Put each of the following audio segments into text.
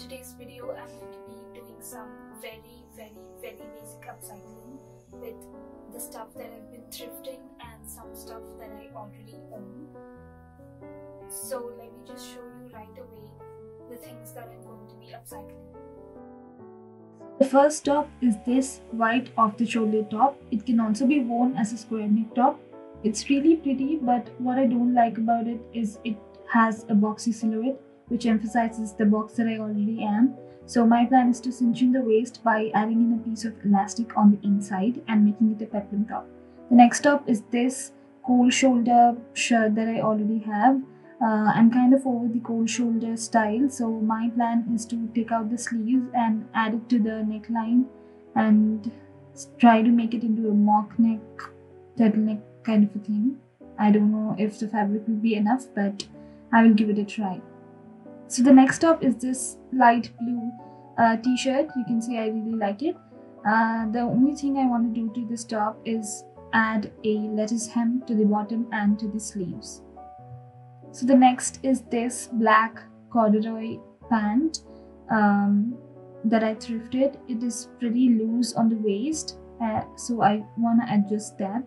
today's video, I'm going to be doing some very basic upcycling with the stuff that I've been thrifting and some stuff that I already own. So let me just show you right away the things that I'm going to be upcycling. The first top is this white off-the-shoulder top. It can also be worn as a square neck top. It's really pretty, but what I don't like about it is it has a boxy silhouette, which emphasizes the box that I already am. So my plan is to cinch in the waist by adding in a piece of elastic on the inside and making it a peplum top. The next top is this cold shoulder shirt that I already have. I'm kind of over the cold shoulder style, so my plan is to take out the sleeves and add it to the neckline and try to make it into a mock neck, turtleneck kind of a thing. I don't know if the fabric will be enough, but I will give it a try. So the next top is this light blue t-shirt. You can see I really like it. The only thing I want to do to this top is add a lettuce hem to the bottom and to the sleeves. So the next is this black corduroy pant that I thrifted. It is pretty loose on the waist, so I want to adjust that.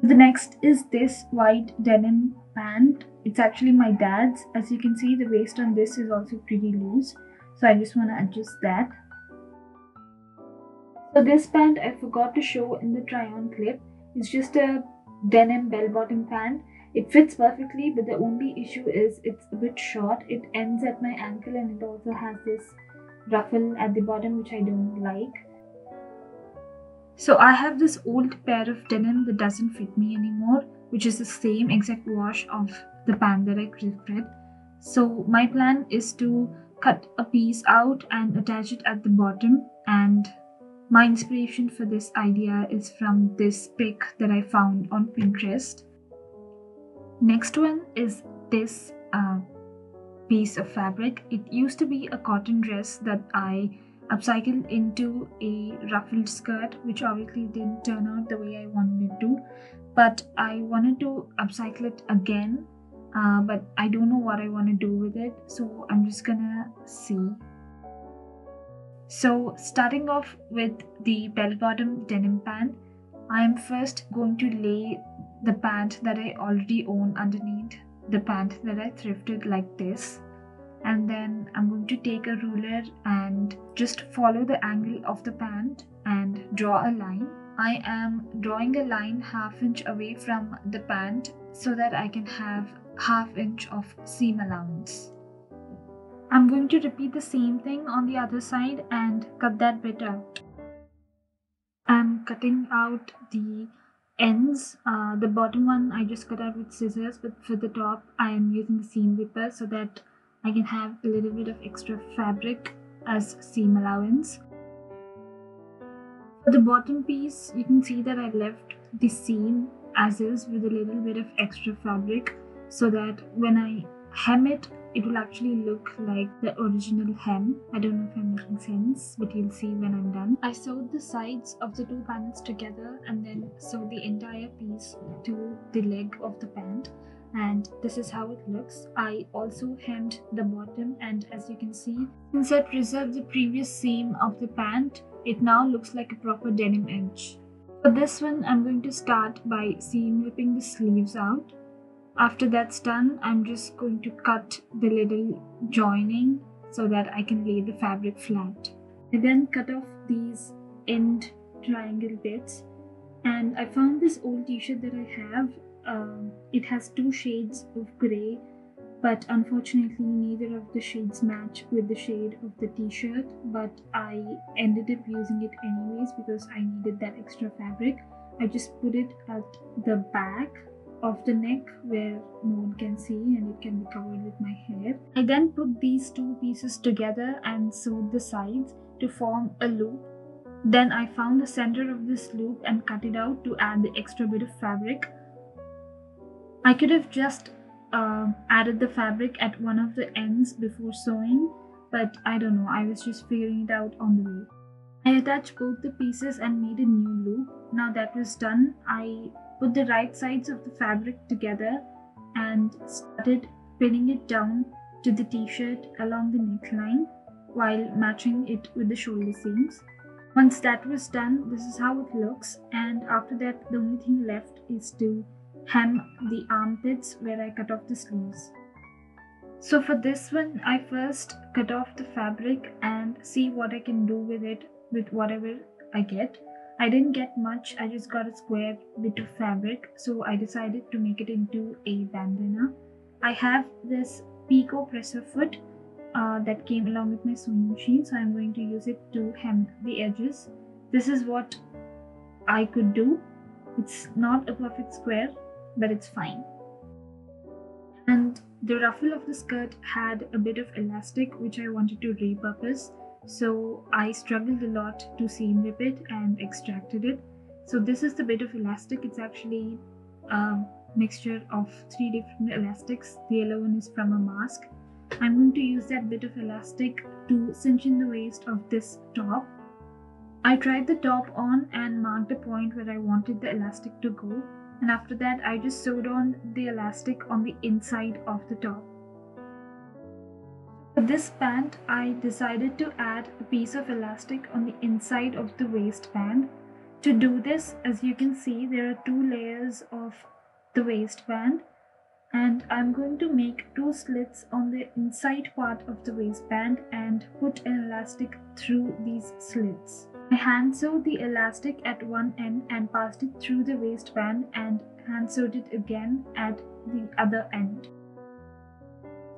The next is this white denim pant. It's actually my dad's. As you can see, the waist on this is also pretty loose, so I just want to adjust that. So this pant I forgot to show in the try-on clip. It's just a denim bell-bottom pant. It fits perfectly, but the only issue is it's a bit short. It ends at my ankle and it also has this ruffle at the bottom, which I don't like. So I have this old pair of denim that doesn't fit me anymore, which is the same exact wash of the pant that I thrifted. So my plan is to cut a piece out and attach it at the bottom, and my inspiration for this idea is from this pic that I found on Pinterest. Next one is this piece of fabric. It used to be a cotton dress that I upcycled into a ruffled skirt, which obviously didn't turn out the way I wanted it to, but I wanted to upcycle it again, but I don't know what I want to do with it, so I'm just gonna see. So starting off with the bell-bottom denim pant, I am first going to lay the pant that I already own underneath the pant that I thrifted like this, and then I'm going to take a ruler and just follow the angle of the pant and draw a line. I am drawing a line ½ inch away from the pant so that I can have ½ inch of seam allowance. I'm going to repeat the same thing on the other side and cut that bit out. I'm cutting out the ends. The bottom one I just cut out with scissors, but for the top I am using a seam ripper so that I can have a little bit of extra fabric as seam allowance. For the bottom piece, you can see that I left the seam as is with a little bit of extra fabric so that when I hem it, it will actually look like the original hem. I don't know if I'm making sense, but you'll see when I'm done. I sewed the sides of the two panels together and then sewed the entire piece to the leg of the pant, and this is how it looks. I also hemmed the bottom, and as you can see, since I preserved the previous seam of the pant, it now looks like a proper denim edge. For this one, I'm going to start by seam ripping the sleeves out. After that's done, I'm just going to cut the little joining so that I can lay the fabric flat. I then cut off these end triangle bits, and I found this old t-shirt that I have. It has two shades of grey, but unfortunately neither of the shades match with the shade of the t-shirt, but I ended up using it anyways because I needed that extra fabric. I just put it at the back of the neck where no one can see and it can be covered with my hair. I then put these two pieces together and sewed the sides to form a loop. Then I found the center of this loop and cut it out to add the extra bit of fabric. I could have just added the fabric at one of the ends before sewing, but I don't know, I was just figuring it out on the way. I attached both the pieces and made a new loop. Now that was done, I put the right sides of the fabric together and started pinning it down to the t-shirt along the neckline while matching it with the shoulder seams. Once that was done, this is how it looks, and after that the only thing left is to hem the armpits where I cut off the sleeves. So for this one, I first cut off the fabric and see what I can do with it with whatever I get. I didn't get much, I just got a square bit of fabric, so I decided to make it into a bandana. I have this picot presser foot that came along with my sewing machine, so I'm going to use it to hem the edges. This is what I could do. It's not a perfect square, but it's fine. And the ruffle of the skirt had a bit of elastic which I wanted to repurpose, so I struggled a lot to seam rip it and extracted it. So this is the bit of elastic. It's actually a mixture of 3 different elastics. The yellow one is from a mask. I'm going to use that bit of elastic to cinch in the waist of this top. I tried the top on and marked a point where I wanted the elastic to go, and after that I just sewed on the elastic on the inside of the top. For this pant, I decided to add a piece of elastic on the inside of the waistband. To do this, as you can see, there are 2 layers of the waistband, and I'm going to make 2 slits on the inside part of the waistband and put an elastic through these slits. I hand sewed the elastic at one end and passed it through the waistband and hand sewed it again at the other end.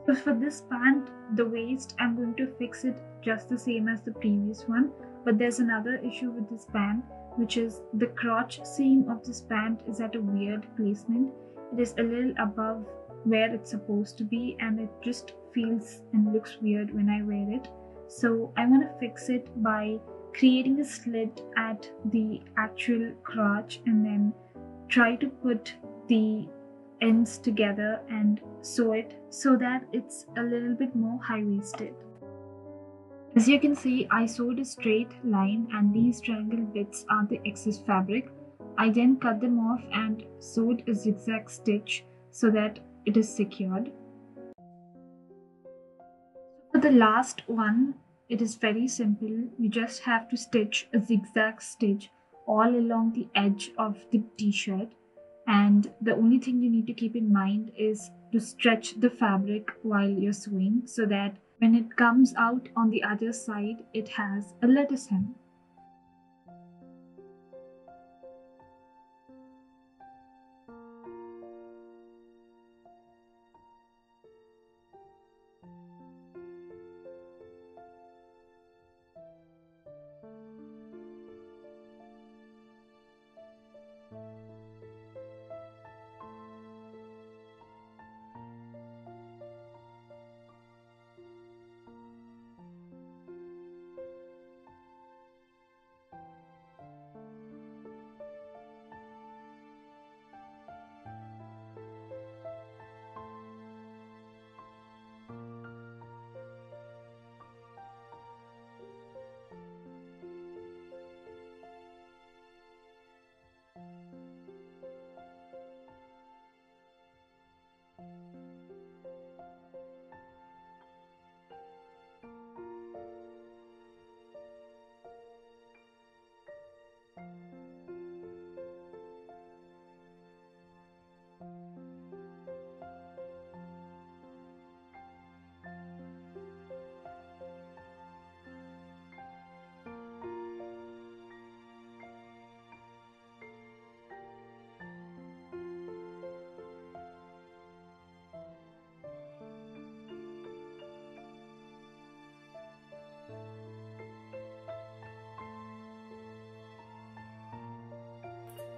So for this pant, the waist, I'm going to fix it just the same as the previous one, but there's another issue with this pant, which is the crotch seam of this pant is at a weird placement. It is a little above where it's supposed to be, and it just feels and looks weird when I wear it. So I want to fix it by creating a slit at the actual crotch and then try to put the ends together and sew it so that it's a little bit more high-waisted. As you can see, I sewed a straight line and these triangle bits are the excess fabric. I then cut them off and sewed a zigzag stitch so that it is secured. For the last one, it is very simple. You just have to stitch a zigzag stitch all along the edge of the t-shirt, and the only thing you need to keep in mind is to stretch the fabric while you're sewing so that when it comes out on the other side, it has a lettuce hem.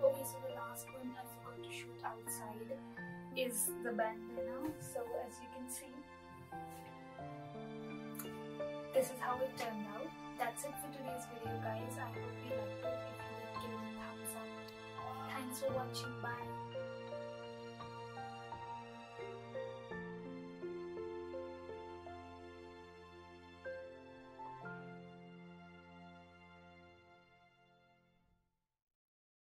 Okay, so the last one I forgot to shoot outside is the bandana. So as you can see, this is how it turned out. That's it for today's video, guys. I hope you liked it. If you did, give it a thumbs up. Thanks for watching. Bye.